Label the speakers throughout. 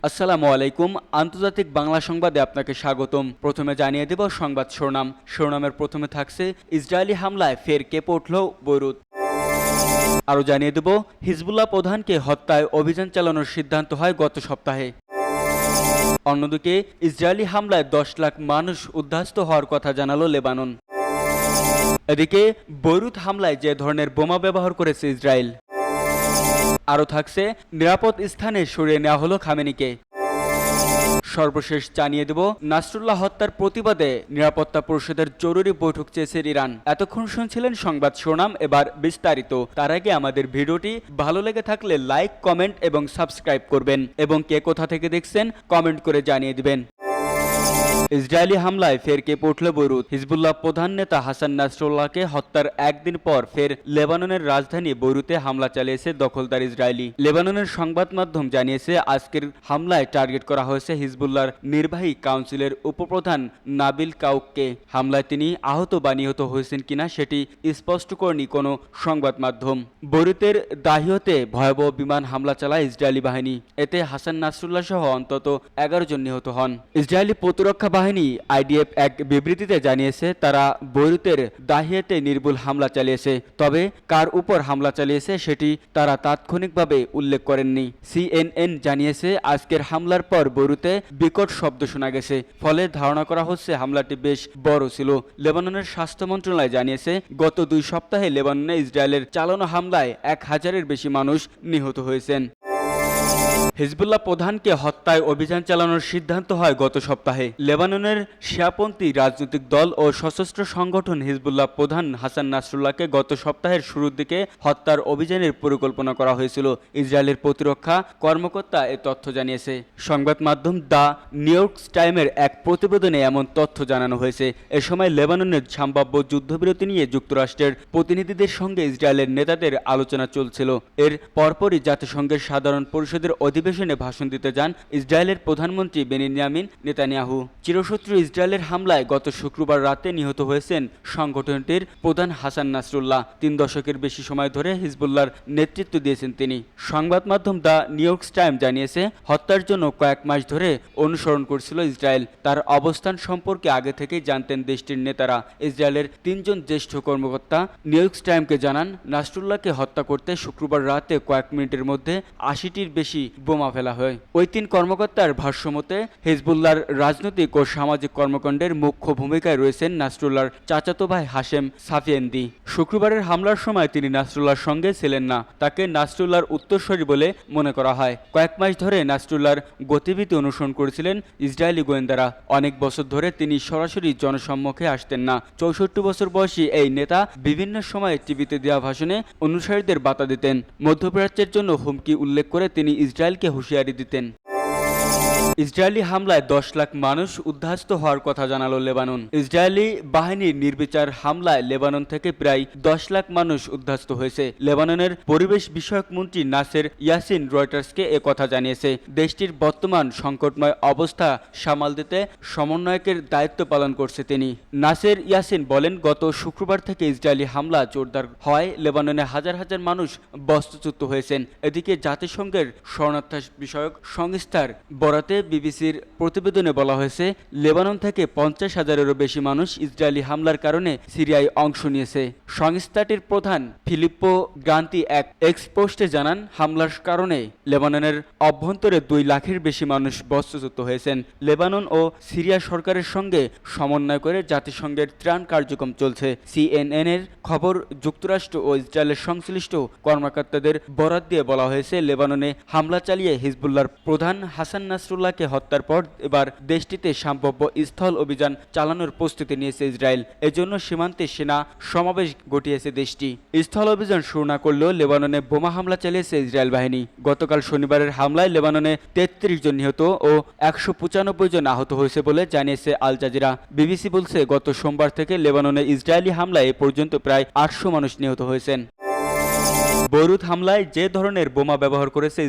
Speaker 1: আসসালামু আলাইকুম। আন্তর্জাতিক বাংলা সংবাদে আপনাকে স্বাগতম। প্রথমে জানিয়ে দেব সংবাদ শিরোনামের প্রথমে থাকছে ইসরায়েলি হামলায় ফের কেঁপে উঠল বৈরুত। আরও জানিয়ে দেব হিজবুল্লাহ প্রধানকে হত্যায় অভিযান চালানোর সিদ্ধান্ত হয় গত সপ্তাহে। অন্যদিকে ইসরায়েলি হামলায় 10 লাখ মানুষ উদ্বাস্ত হওয়ার কথা জানালো লেবানন। এদিকে বৈরুত হামলায় যে ধরনের বোমা ব্যবহার করেছে ইসরায়েল। আরও থাকছে নিরাপদ স্থানে সরিয়ে নেওয়া হলো খামেনিকে। সর্বশেষ জানিয়ে দেব নাসরুল্লাহ হত্যার প্রতিবাদে নিরাপত্তা পরিষদের জরুরি বৈঠক চেয়েছে ইরান। এতক্ষণ শুনছিলেন সংবাদ শিরোনাম, এবার বিস্তারিত। তার আগে আমাদের ভিডিওটি ভালো লেগে থাকলে লাইক, কমেন্ট এবং সাবস্ক্রাইব করবেন এবং কে কোথা থেকে দেখছেন কমেন্ট করে জানিয়ে দিবেন। ইসরায়েলি হামলায় ফের কেঁপে উঠল বৈরুত। হিজবুল্লাহ প্রধান নেতা হাসান নাসরুল্লাহকে হত্যার একদিন পর ফের লেবাননের রাজধানী বৈরুতে হামলা চালিয়েছে দখলদার ইসরায়েলি। লেবাননের সংবাদ মাধ্যম জানিয়েছে আজকের হামলায় টার্গেট করা হয়েছে হিজবুল্লাহর নির্বাহী কাউন্সিলের উপপ্রধান নাবিল কাউককে। হামলায় তিনি আহত বা নিহত হয়েছেন কিনা সেটি স্পষ্ট করেনি কোনো সংবাদ মাধ্যম। বৈরুতের দাহিয়তে ভয়াবহ বিমান হামলা চালায় ইসরায়েলি বাহিনী। এতে হাসান নাসরুল্লাহ সহ অন্তত 11 জন নিহত হন। ইসরায়েলি প্রতিরক্ষা বাহিনী আইডিএফ এক বিবৃতিতে জানিয়েছে তারা বৈরুতের দাহিয়াতে নির্ভুল হামলা চালিয়েছে, তবে কার উপর হামলা চালিয়েছে সেটি তারা তাৎক্ষণিকভাবে উল্লেখ করেননি। সিএনএন জানিয়েছে আজকের হামলার পর বৈরুতে বিকট শব্দ শোনা গেছে, ফলে ধারণা করা হচ্ছে হামলাটি বেশ বড় ছিল। লেবাননের স্বাস্থ্য মন্ত্রণালয় জানিয়েছে গত 2 সপ্তাহে লেবাননে ইসরায়েলের চালানো হামলায় 1000-এর বেশি মানুষ নিহত হয়েছেন। হিজবুল্লাহ প্রধানকে হত্যায় অভিযান চালানোর সিদ্ধান্ত হয় গত সপ্তাহে। লেবাননের শিয়াপন্থী রাজনৈতিক দল ও সশস্ত্র সংগঠন হিজবুল্লাহ প্রধান হাসান নাসরুল্লাহকে গত সপ্তাহের শুরুর দিকে হত্যার অভিযানের পরিকল্পনা করা হয়েছিল। ইসরায়েলের প্রতিরক্ষা কর্মকর্তা এ তথ্য জানিয়েছে। সংবাদ মাধ্যম দ্য নিউ ইয়র্ক টাইমের এক প্রতিবেদনে এমন তথ্য জানানো হয়েছে। এ সময় লেবাননের সম্ভাব্য যুদ্ধবিরতি নিয়ে যুক্তরাষ্ট্রের প্রতিনিধিদের সঙ্গে ইসরায়েলের নেতাদের আলোচনা চলছিল। এর পরপরই জাতিসংঘের সাধারণ পরিষদের অধিবেশনে ভাষণ দিতে যান ইসরায়েলের প্রধানমন্ত্রী বেনিয়ামিন নেতানিয়াহু। চিরশত্রু ইসরায়েলের হামলায় গত শুক্রবার রাতে নিহত হয়েছেন সংগঠনটির প্রধান হাসান নাসরুল্লাহ। 3 দশকের বেশি সময় ধরে হিজবুল্লাহর নেতৃত্ব দিয়েছেন তিনি। সংবাদ মাধ্যম দ্য নিউ ইয়র্ক টাইম জানিয়েছে হত্যার জন্য কয়েক মাস ধরে অনুসরণ করছিল ইসরায়েল। তার অবস্থান সম্পর্কে আগে থেকেই জানতেন দেশটির নেতারা। ইসরায়েলের 3 জন জ্যেষ্ঠ কর্মকর্তা নিউ ইয়র্ক টাইমকে জানান নাসরুল্লাহকে হত্যা করতে শুক্রবার রাতে কয়েক মিনিটের মধ্যে 80টির বেশি বোমা ফেলা হয়। ওই 3 কর্মকর্তার ভাষ্যমতে হিজবুল্লাহর রাজনৈতিক ও সামাজিক কর্মকাণ্ডের মুখ্য ভূমিকায় রয়েছেন নাসরুল্লাহর চাচাতো ভাই হাশেম সাফিয়েন্দি। শুক্রবারের হামলার সময় তিনি নাসরুল্লাহর সঙ্গে ছিলেন না। তাকে নাসরুল্লাহর উত্তরসূরি বলে মনে করা হয়। কয়েক মাস ধরে নাসরুল্লাহর গতিবিধি অনুসরণ করেছিলেন ইসরায়েলি গোয়েন্দারা। অনেক বছর ধরে তিনি সরাসরি জনসম্মুখে আসতেন না। 64 বছর বয়সী এই নেতা বিভিন্ন সময়ে টিভিতে দেওয়া ভাষণে অনুসারীদের বাধা দিতেন। মধ্যপ্রাচ্যের জন্য হুমকি উল্লেখ করে তিনি ইসরায়েলকে হুঁশিয়ারি দিতেন। ইসরায়েলি হামলায় 10 লাখ মানুষ উদ্বাস্ত হওয়ার কথা জানালো লেবানন। ইসরায়েলি বাহিনীর নির্বিচার হামলায় লেবানন থেকে প্রায় 10 লাখ মানুষ উদ্বাস্ত হয়েছে। লেবাননের পরিবেশ বিষয়ক মন্ত্রী নাসের ইয়াসিন রয়টার্সকে এ কথা জানিয়েছে। দেশটির বর্তমান সংকটময় অবস্থা সামাল দিতে সমন্বয়কের দায়িত্ব পালন করছে তিনি। নাসের ইয়াসিন বলেন গত শুক্রবার থেকে ইসরায়েলি হামলা জোরদার হওয়ায় লেবাননে হাজার হাজার মানুষ বাস্তুচ্যুত হয়েছেন। এদিকে জাতিসংঘের শরণার্থী বিষয়ক সংস্থার বরাতে বিবিসির প্রতিবেদনে বলা হয়েছে লেবানন থেকে 50,000-এরও বেশি মানুষ ইসরায়েলি হামলার কারণে সিরিয়ায় অংশ নিয়েছে। সংস্থাটির প্রধান ফিলিপ্পো গ্রান্তি এক এক্স পোস্টে জানান হামলার কারণে লেবাননের অভ্যন্তরে 2 লাখের বেশি মানুষ বাস্তুচ্যুত হয়েছেন। লেবানন ও সিরিয়া সরকারের সঙ্গে সমন্বয় করে জাতিসংঘের ত্রাণ কার্যক্রম চলছে। সিএনএনের খবর যুক্তরাষ্ট্র ও ইসরায়েলের সংশ্লিষ্ট কর্মকর্তাদের বরাত দিয়ে বলা হয়েছে লেবাননে হামলা চালিয়ে হিজবুল্লাহর প্রধান হাসান নাসরুল্লাহকে হত্যার পর এবার দেশটিতে সম্ভাব্য স্থল অভিযান চালানোর প্রস্তুতি নিয়েছে ইসরায়েল। এজন্য সীমান্তে সেনা সমাবেশ ঘটিয়েছে দেশটি। স্থল অভিযান শুরু না করলেও লেবাননে বোমা হামলা চালিয়েছে ইসরায়েল বাহিনী। গতকাল শনিবারের হামলায় লেবাননে 33 জন নিহত ও 195 জন আহত হয়েছে বলে জানিয়েছে আল জাজিরা। বিবিসি বলছে গত সোমবার থেকে লেবাননে ইসরায়েলি হামলায় এ পর্যন্ত প্রায় 800 মানুষ নিহত হয়েছেন। বৈরুত হামলায় যে ধরনের বোমা ব্যবহার করেছে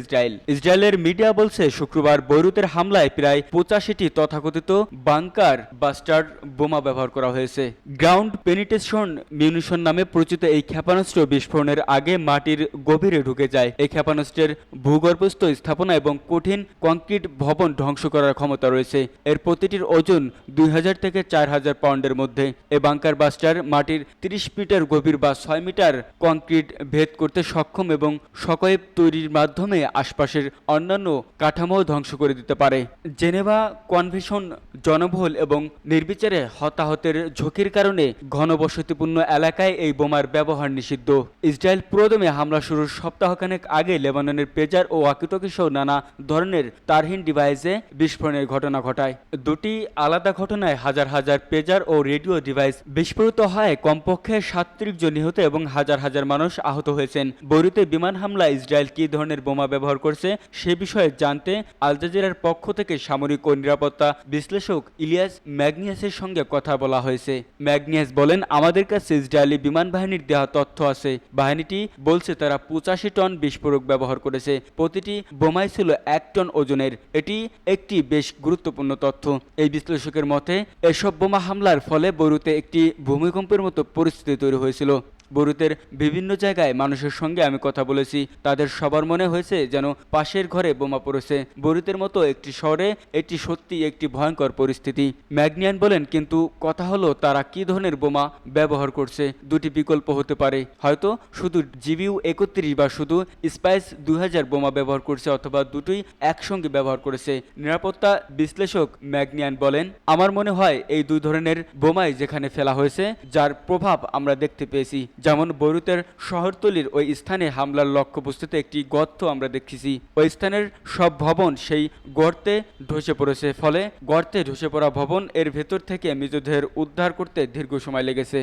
Speaker 1: ইসরায়েলের মিডিয়া বলছে শুক্রবার বৈরুতের হামলায় প্রায় 85টি তথাকথিত বাংকার বাস্টার বোমা ব্যবহার করা হয়েছে। গ্রাউন্ড পেনিট্রেশন মিউনিশন নামে পরিচিত এই ক্ষেপণাস্ত্র বিস্ফোরণের আগে মাটির গভীরে ঢুকে যায়। এই ক্ষেপণাস্ত্রের ভূগর্ভস্থ স্থাপনা এবং কঠিন কংক্রিট ভবন ধ্বংস করার ক্ষমতা রয়েছে। এর প্রতিটির ওজন 2000 থেকে 4000 পাউন্ডের মধ্যে। এই বাংকার বাস্টার মাটির 30 মিটার গভীর বা 6 মিটার কংক্রিট ভেদ করতে সক্ষম এবং শকওয়েভ তৈরির মাধ্যমে আশপাশের অন্যান্য কাঠামো ধ্বংস করে দিতে পারে। জেনেভা কনভেনশন জনবহুল এবং নির্বিচারে হতাহতের ঝুঁকির কারণে ঘনবসতিপূর্ণ এলাকায় এই বোমার ব্যবহার নিষিদ্ধ। ইসরায়েল পুরোদমে হামলা শুরুর সপ্তাহখানেক আগে লেবাননের পেজার ও ওয়াকিটকি সহ নানা ধরনের তারহীন ডিভাইসে বিস্ফোরণের ঘটনা ঘটায়। দুটি আলাদা ঘটনায় হাজার হাজার পেজার ও রেডিও ডিভাইস বিস্ফোরিত হয়। কমপক্ষে 37 জন নিহত এবং হাজার হাজার মানুষ আহত হয়েছেন। বৈরুতে বিমান হামলায় ইসরায়েল কী ধরনের বোমা ব্যবহার করছে সে বিষয়ে জানতে আল জাজিরার পক্ষ থেকে সামরিক ও নিরাপত্তা বিশ্লেষক ইলিয়াস ম্যাগনিয়াসের সঙ্গে কথা বলা হয়েছে। ম্যাগনিয়াস বলেন, আমাদের কাছে ইসরায়েলি বিমান বাহিনীর দেওয়া তথ্য আছে। বাহিনীটি বলছে তারা 85 টন বিস্ফোরক ব্যবহার করেছে। প্রতিটি বোমাই ছিল 1 টন ওজনের। এটি একটি বেশ গুরুত্বপূর্ণ তথ্য। এই বিশ্লেষকের মতে এসব বোমা হামলার ফলে বৈরুতে একটি ভূমিকম্পের মতো পরিস্থিতি তৈরি হয়েছিল। বৈরুতের বিভিন্ন জায়গায় মানুষের সঙ্গে আমি কথা বলেছি, তাদের সবার মনে হয়েছে যেন পাশের ঘরে বোমা পড়েছে। বৈরুতের মতো একটি শহরে এটি সত্যি একটি ভয়ঙ্কর পরিস্থিতি। ম্যাগনিয়ান বলেন, কিন্তু কথা হলো তারা কি ধরনের বোমা ব্যবহার করছে। দুটি বিকল্প হতে পারে, হয়তো শুধু জিবিউ 31 বা শুধু স্পাইস 2000 বোমা ব্যবহার করছে অথবা দুটোই একসঙ্গে ব্যবহার করেছে। নিরাপত্তা বিশ্লেষক ম্যাগনিয়ান বলেন, আমার মনে হয় এই দুই ধরনের বোমাই যেখানে ফেলা হয়েছে যার প্রভাব আমরা দেখতে পেয়েছি। যেমন বৈরুতের শহরতলির ওই স্থানে হামলার লক্ষ্যবস্তুতে একটি গর্ত আমরা দেখেছি। ওই স্থানের সব ভবন সেই গর্তে ধসে পড়েছে। ফলে গর্তে ধসে পড়া ভবন এর ভেতর থেকে মৃতদেহের উদ্ধার করতে দীর্ঘ সময় লেগেছে।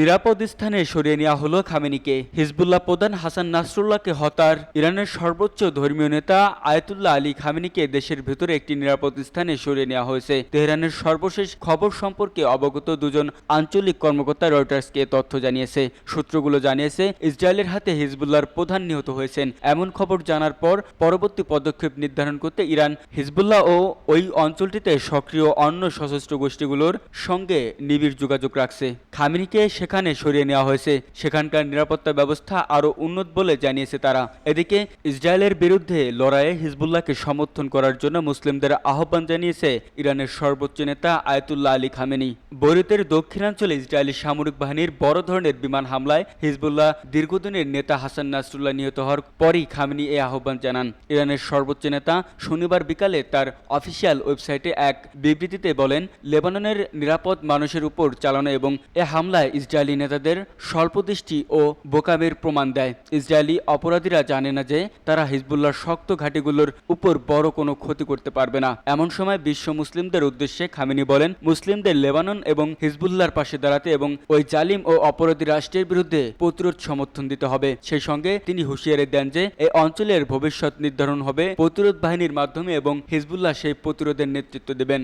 Speaker 1: নিরাপদ স্থানে সরিয়ে নেওয়া হলো খামেনিকে। হিজবুল্লাহ প্রধান হাসান নাসরুল্লাহকে হত্যার ইরানের সর্বোচ্চ ধর্মীয় নেতা আয়াতুল্লাহ আলী খামেনিকে দেশের ভেতরে একটি নিরাপদ স্থানে সরিয়ে নেওয়া হয়েছে। তেহরানের সর্বশেষ খবর সম্পর্কে অবগত দুজন আঞ্চলিক কর্মকর্তা রয়টার্সকে তথ্য জানিয়েছে। সূত্রগুলো জানিয়েছে, ইসরায়েলের হাতে হিজবুল্লাহর প্রধান নিহত হয়েছেন। এমন খবর জানার পর পরবর্তী পদক্ষেপ নির্ধারণ করতে ইরান হিজবুল্লাহ ও ওই অঞ্চলটিতে সক্রিয় অন্য সশস্ত্র গোষ্ঠীগুলোর সঙ্গে নিবিড় যোগাযোগ রাখছে। খামেনিকে সেখানে সরিয়ে নেওয়া হয়েছে। সেখানকার নিরাপত্তা ব্যবস্থা আরও উন্নত বলে জানিয়েছে তারা। এদিকে ইসরায়েলের বিরুদ্ধে লড়াইয়ে হিজবুল্লাহকে সমর্থন করার জন্য মুসলিমদের আহ্বান জানিয়েছে ইরানের সর্বোচ্চ নেতা আয়াতুল্লাহ আলী খামেনি। বৈরুতের দক্ষিণাঞ্চলে ইসরায়েলি সামরিক বাহিনীর বড় ধরনের বিমান হামলায় হিজবুল্লাহ দীর্ঘদিনের নেতা হাসান নাসরুল্লাহ নিহত হওয়ার পরই খামেনি এই আহ্বান জানান। ইরানের সর্বোচ্চ নেতা শনিবার বিকালে তার অফিসিয়াল ওয়েবসাইটে এক বিবৃতিতে বলেন, লেবাননের নিরাপদ মানুষের উপর চালানো এবং এ হামলায় ইসরায়েলি নেতাদের স্বল্পদৃষ্টি ও বোকামির প্রমাণ দেয়। ইসরায়েলি অপরাধীরা জানে না যে তারা হিজবুল্লাহর শক্ত ঘাঁটিগুলোর উপর বড় কোনো ক্ষতি করতে পারবে না। এমন সময় বিশ্ব মুসলিমদের উদ্দেশ্যে খামেনি বলেন, মুসলিমদের লেবানন এবং হিজবুল্লাহর পাশে দাঁড়াতে এবং ওই জালিম ও অপরাধী রাষ্ট্রের বিরুদ্ধে প্রতিরোধ সমর্থন দিতে হবে। সেই সঙ্গে তিনি হুঁশিয়ারি দেন যে এই অঞ্চলের ভবিষ্যৎ নির্ধারণ হবে প্রতিরোধ বাহিনীর মাধ্যমে এবং হিজবুল্লাহ সেই প্রতিরোধের নেতৃত্ব দেবেন।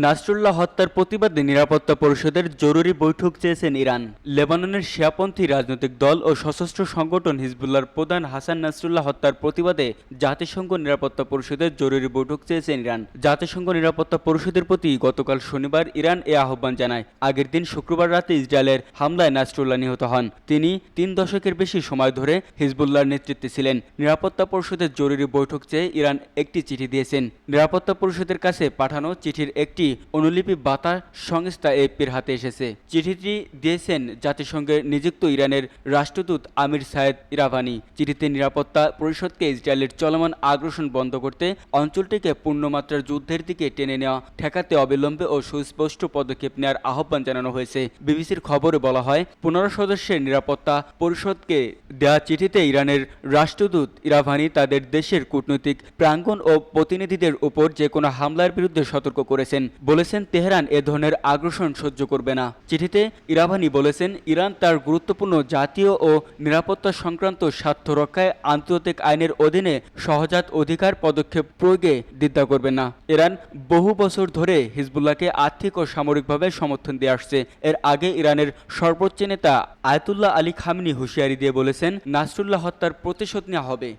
Speaker 1: নাসরুল্লাহ হত্যার প্রতিবাদে নিরাপত্তা পরিষদের জরুরি বৈঠক চেয়েছেন ইরান। লেবাননের শিয়াপন্থী রাজনৈতিক দল ও সশস্ত্র সংগঠন হিজবুল্লাহর প্রধান হাসান নাসরুল্লাহ হত্যার প্রতিবাদে জাতিসংঘ নিরাপত্তা পরিষদের জরুরি বৈঠক চেয়েছেন ইরান। জাতিসংঘ নিরাপত্তা পরিষদের প্রতি গতকাল শনিবার ইরান এ আহ্বান জানায়। আগের দিন শুক্রবার রাতে ইসরায়েলের হামলায় নাসরুল্লাহ নিহত হন। তিনি 3 দশকের বেশি সময় ধরে হিজবুল্লাহর নেতৃত্বে ছিলেন। নিরাপত্তা পরিষদের জরুরি বৈঠক চেয়ে ইরান একটি চিঠি দিয়েছেন। নিরাপত্তা পরিষদের কাছে পাঠানো চিঠির একটি অনুলিপি বার্তা সংস্থা এপির হাতে এসেছে। চিঠিটি দিয়েছেন জাতিসংঘের নিযুক্ত ইরানের রাষ্ট্রদূত আমির সায়েদ ইরাভানি। চিঠিতে নিরাপত্তা পরিষদকে ইসরায়েলের চলমান আগ্রাসন বন্ধ করতে, অঞ্চলটিকে পূর্ণমাত্রার যুদ্ধের দিকে টেনে নেওয়া ঠেকাতে অবিলম্বে ও সুস্পষ্ট পদক্ষেপ নেওয়ার আহ্বান জানানো হয়েছে। বিবিসির খবরে বলা হয়, 15 সদস্যের নিরাপত্তা পরিষদকে দেওয়া চিঠিতে ইরানের রাষ্ট্রদূত ইরাভানি তাদের দেশের কূটনৈতিক প্রাঙ্গণ ও প্রতিনিধিদের উপর যে কোনো হামলার বিরুদ্ধে সতর্ক করেছেন। বলেছেন তেহরান এ ধরনের আগ্রাসন সহ্য করবে না। চিঠিতে ইরাভানি বলেছেন, ইরান তার গুরুত্বপূর্ণ জাতীয় ও নিরাপত্তা সংক্রান্ত স্বার্থ রক্ষায় আন্তর্জাতিক আইনের অধীনে সহজাত অধিকার পদক্ষেপ প্রয়োগে দ্বিধা করবে না। ইরান বহু বছর ধরে হিজবুল্লাহকে আর্থিক ও সামরিকভাবে সমর্থন দিয়ে আসছে। এর আগে ইরানের সর্বোচ্চ নেতা আয়াতুল্লাহ আলী খামেনি হুঁশিয়ারি দিয়ে বলেছেন, নাসরুল্লাহ হত্যার প্রতিশোধ নেওয়া হবে।